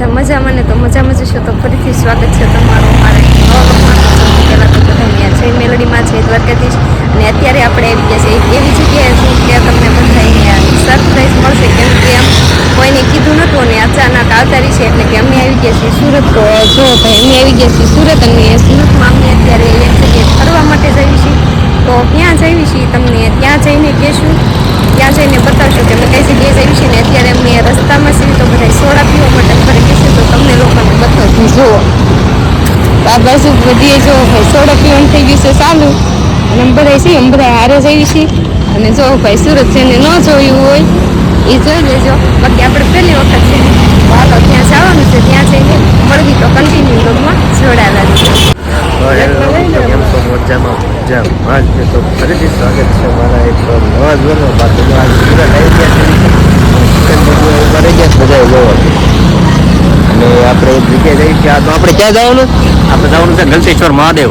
બધા મજામાં ને? તો મજામાં જશો તો ફરીથી સ્વાગત છે તમારું અમારા નવા વખતમાં. સૌથી પહેલાં તો બધા અહીંયા જય મેલોડીમાં છે દ્વારકાધીશ. અને અત્યારે આપણે આવી ગયા છે એવી જગ્યાએ છું કે તમને બધા અહીંયા સરપ્રાઈઝ મળશે, કેમ કે એમ કોઈને કીધું નહોતું અને અચાનક આવતારી છે. એટલે કે અમે આવી ગયા છીએ સુરત. તો જો ભાઈ અમે આવી ગયા છીએ સુરત, અને સુરતમાં અમે અત્યારે એક જગ્યાએ ફરવા માટે જઈએ છીએ. તો ક્યાં જઈએ છીએ તમને ત્યાં જઈને કહેશું, ત્યાં જઈને બતાવશું કે અમે કઈ જગ્યાએ જઈએ છીએ. ને અત્યારે અમે રસ્તામાં છીએ તો બધા સોડા પીવા માટે ઘરે કહેશું તો તમને લોકોને બતાવશું. જુઓ આ બાજુ બધી જો ભાઈ સોડા પીવાનું થઈ ગયું છે ચાલુ, અને અમે બધા છીએ, અમે બધા હારે જઈએ છીએ. અને જો ભાઈ સુરત જેને ન જોયું હોય એ જોઈ લેજો. બાકી આપણે પહેલી વખત છે હાલો ત્યાં જવાનું છે, ત્યાં જઈને મળવી તો કન્ટિન્યુ લોગમાં જોડાયેલા છે. તો ફરીથી સ્વાગત છે મારા એક નવા જીવનમાં. બાકી સુરત આવી ગયા છે, બધા જોવા. અને આપણે એક જગ્યાએ જઈએ છીએ. તો આપણે ક્યાં જવાનું? આપણે જવાનું છે ગલતેશ્વર મહાદેવ.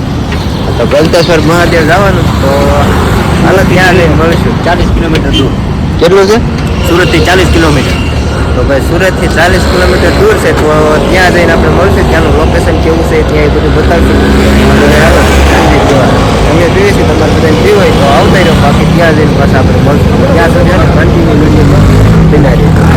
તો ગલતેશ્વર મહાદેવ જવાનું, તો હાલ ત્યાં લઈને મળીશું. 40 કિલોમીટર દૂર. કેટલું છે? સુરતથી 40 કિલોમીટર. તો ભાઈ સુરતથી 40 કિલોમીટર દૂર છે, તો ત્યાં જઈને આપણે મળશું. ત્યાંનું લોકેશન કેવું છે ત્યાં એ બધું બતાવશું. અમે જોઈએ છીએ તમારે બધા ફ્રી હોય તો આવતા રહ્યો. બાકી ત્યાં જઈને પાછા આપણે મળશું. ત્યાં સુધી કન્ટિન્યુ વિડીયોમાં બના રહીશું.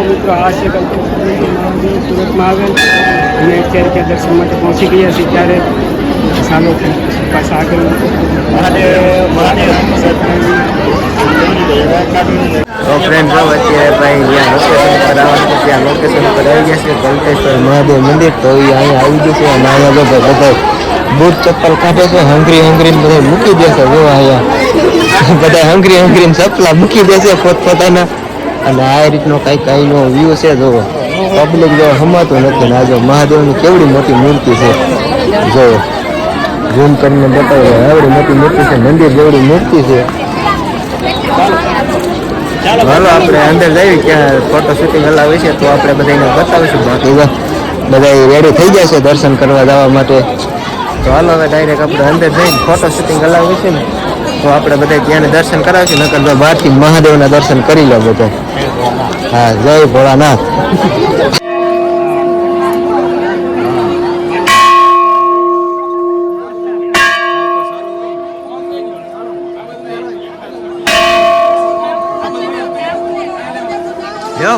મિત્રો આ છે સુરતમાં આવેલ, અને અત્યારે ત્યાં દર્શન માટે પહોંચી ગયા છીએ. ત્યારે ચાલો પાછા આગળ તો ફ્રેન્ડ જો અત્યારે ભાઈ ત્યાં લોકેશન ઉપર આવવાનું છે. ત્યાં લોકેશન ઉપર આવી ગયા છે ગલતેશ્વર મહાદેવ મંદિર. તો એ અહીંયા આવી ગયું છે, અને અહીંયા બધા બૂટ ચપ્પલ કાઢે છે. હંગરી બધા મૂકી દેશે. જો અહીંયા બધા હંગરી ચપ્પલા મૂકી દેશે પોતપોતાના. અને આ રીતનો કાંઈનો વ્યૂ છે. જો પબ્લિક જો હમાતું નથી. આ જો મહાદેવની કેવડી મોટી મૂર્તિ છે. જો ઝૂમ કરીને બતાવે એવડી મોટી મૂર્તિ છે. મંદિર જેવડી મૂર્તિ છે. હાલો આપણે અંદર જઈએ, ક્યાં ફોટો શૂટિંગ હલાવે છે તો આપણે બધાને બતાવીશું. બાકી બધા રેડી થઈ જાય છે દર્શન કરવા જવા માટે. તો હાલો હવે ડાયરેક્ટ આપણે અંદર જઈને ફોટો શૂટિંગ હલાવે છે ને, તો આપણે બધા ત્યાં દર્શન કરાવીશું. નકર તો બહારથી મહાદેવના દર્શન કરી લો બધા. હા, જય ભોળાનાથ.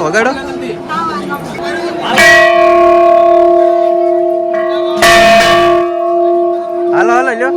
વગાડો. હાલો લ્યો.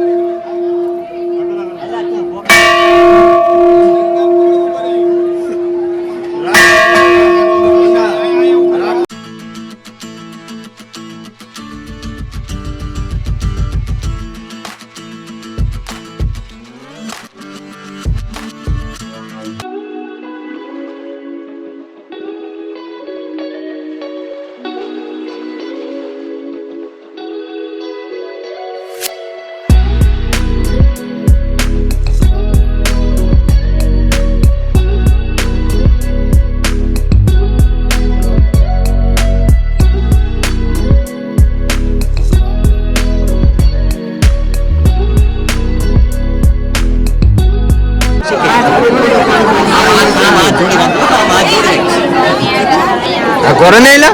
કોરોના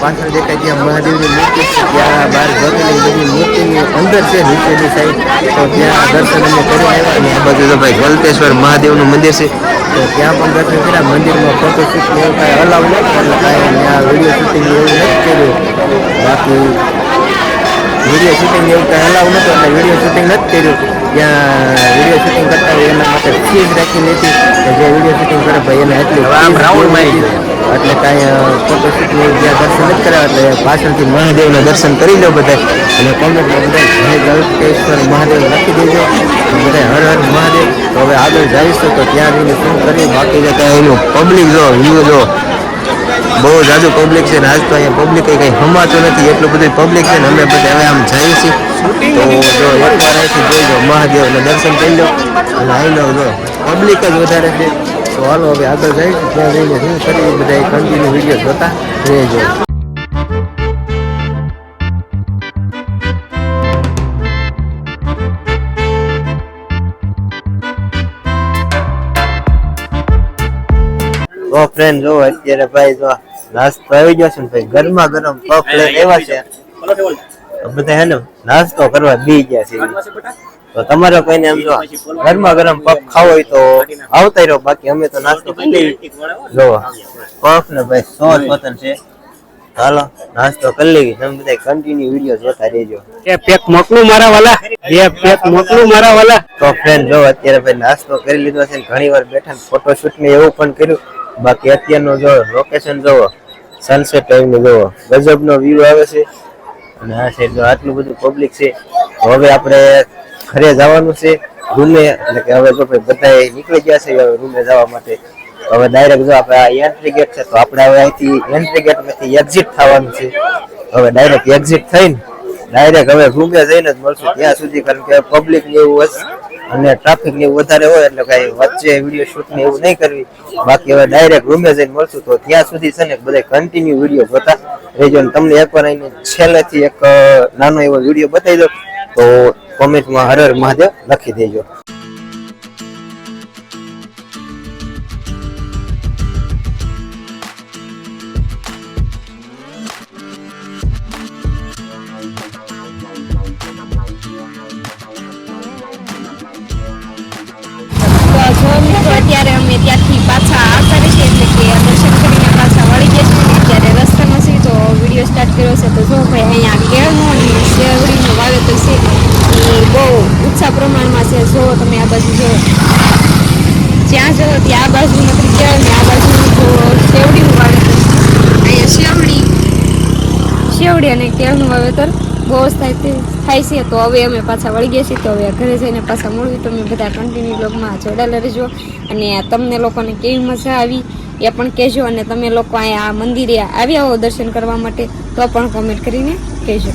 પાછળ દેખાય ત્યાં મહાદેવની મૂર્તિ છે. ત્યાં બહાર ભગવાનની બધી મૂર્તિની અંદર છે નીચેની સાઈડ. તો ત્યાં દર્શન અમે કરી આવ્યા. અને આ બાજુ તો ભાઈ ગલતેશ્વર મહાદેવનું મંદિર છે. તો ત્યાં પણ દર્શન કર્યા. મંદિરમાં ફોટોશૂટ એવું કાંઈ અલાઉ નથી, એટલે કાંઈ ત્યાં વિડીયો શૂટિંગ એવું નથી કર્યું. બાકી વિડીયો શૂટિંગ એવું કાંઈ અલાઉ નહોતું, એટલે વિડીયો શૂટિંગ નથી કર્યું. ત્યાં વિડીયો શૂટિંગ કરતા હોય એના માટે ફીસ રાખી હતી કે જે વિડીયો શૂટિંગ કરે ભાઈ એને એટલી એટલે કાંઈ ફોટોશૂટ જ્યાં દર્શન નથી કર્યા, એટલે પાછળથી મહાદેવના દર્શન કરી લો બધા. અને કોમેન્ટમાં બધા જય ગળકેશ્વર મહાદેવ લખી દેજો. બધા હર હર મહાદેવ. તો હવે આગળ જઈશું તો ત્યાં જઈને શું કરીએ. બાકી તો ત્યાં એનું પબ્લિક જો વ્યૂ જો બહુ જાજુ પબ્લિક છે ને આજ તો અહીંયા પબ્લિક કંઈ હમાતું નથી, એટલું બધું પબ્લિક છે ને અમે બધા હવે આમ જઈએ છીએ. તો જો એકવાર અહીંથી જોઈ લો મહાદેવના દર્શન કરી લો અને આવી લો. જો પબ્લિક જ વધારે છે. તો હાલો હવે આગળ જઈશું, ત્યાં જઈને શું કરીએ બધા કન્ટિન્યુ વિડીયો જોતા રહેજો. તો ફ્રેન્ડ જો અત્યારે ભાઈ જો નાસ્તો આવી ગયો છે ને ભાઈ, ગરમા ગરમ પફ લઈને આવ્યા છે. બધા હે ને નાસ્તો કરવા બી ગયા છે. તો તમારે કોઈને એમ જો ગરમા ગરમ પફ ખાવો હોય તો આવતા રહ્યો, બાકી અમે તો નાસ્તો કરી લઈએ. જો પફ ને ભાઈ સોસ વતન છે. હાલો નાસ્તો કરી લેવી. તમે બધા કન્ટિન્યુ વિડીયો જોતા રહેજો. પેક મોકલું મારા વાલા, પેક મોકલું મારા વાલા. તો ફ્રેન્ડ જો અત્યારે ભાઈ નાસ્તો કરી લીધો છે, ઘણી વાર બેઠા ફોટોશૂટ ને એવું પણ કર્યું. બાકી અત્યારનો જો લોકેશન જોવો, સનસેટ ટાઈમ નો જોવો, ગજબનો વ્યૂ આવે છે. અને આ સાઈડ જો આટલું બધું પબ્લિક છે. હવે આપણે ઘરે જવાનું છે રૂમે, એટલે કે હવે જો ભાઈ બધા નીકળી ગયા છે રૂમે જવા માટે. હવે ડાયરેક્ટ જો આપણે આ એન્ટ્રી ગેટ છે, તો આપણે હવે અહીંથી એન્ટ્રી ગેટ માંથી એક્ઝિટ થવાનું છે. હવે ડાયરેક્ટ એક્ઝિટ થઈને ડાયરેક્ટ હવે રૂમે જઈને જ મળશું ત્યાં સુધી, કારણ કે પબ્લિક ને એવું અને ટ્રાફિક ને એવું વધારે હોય, એટલે કઈ વચ્ચે વિડીયો શૂટ ને એવું નહીં કરવી. બાકી હવે ડાયરેક્ટ રૂમે જઈને મળશું. તો ત્યાં સુધી છે ને બધા કન્ટિન્યુ વિડીયો જોતા રહેજો. અને તમને એકવાર આવીને છેલ્લેથી એક નાનો એવો વિડીયો બતાવી દો, તો કોમેન્ટમાં હર હર મહાદેવ લખી દેજો. અત્યારે અમે ત્યાંથી પાછા આવતા રહીએ, એટલે કે દર્શન કરીને પાછા વળી ગયા છીએ. અત્યારે રસ્તામાં છીએ તો વિડીયો સ્ટાર્ટ કર્યો છે. તો જો ભાઈ અહીંયા કેળનું અને શેરડીનું વાવેતર છે એ બહુ ઉત્સાહ પ્રમાણમાં છે. જો તમે આ બાજુ જો જ્યાં જો ત્યાં આ બાજુ નથી કેળ ને આ બાજુ જો શેરડીનું વાવેતર. અહીંયા શેરડી અને કેળનું વાવેતર બહુ જ થાય છે. તો હવે અમે પાછા વળી ગયા છીએ. તો હવે ઘરે જઈને પાછા મળવી. તમે બધા કન્ટિન્યુ બ્લોગમાં જોડાયેલા રહેજો. અને તમને લોકોને કેવી મજા આવી એ પણ કહેજો. અને તમે લોકો અહીંયા આ મંદિરે આવ્યા હો દર્શન કરવા માટે તો પણ કોમેન્ટ કરીને કહેજો.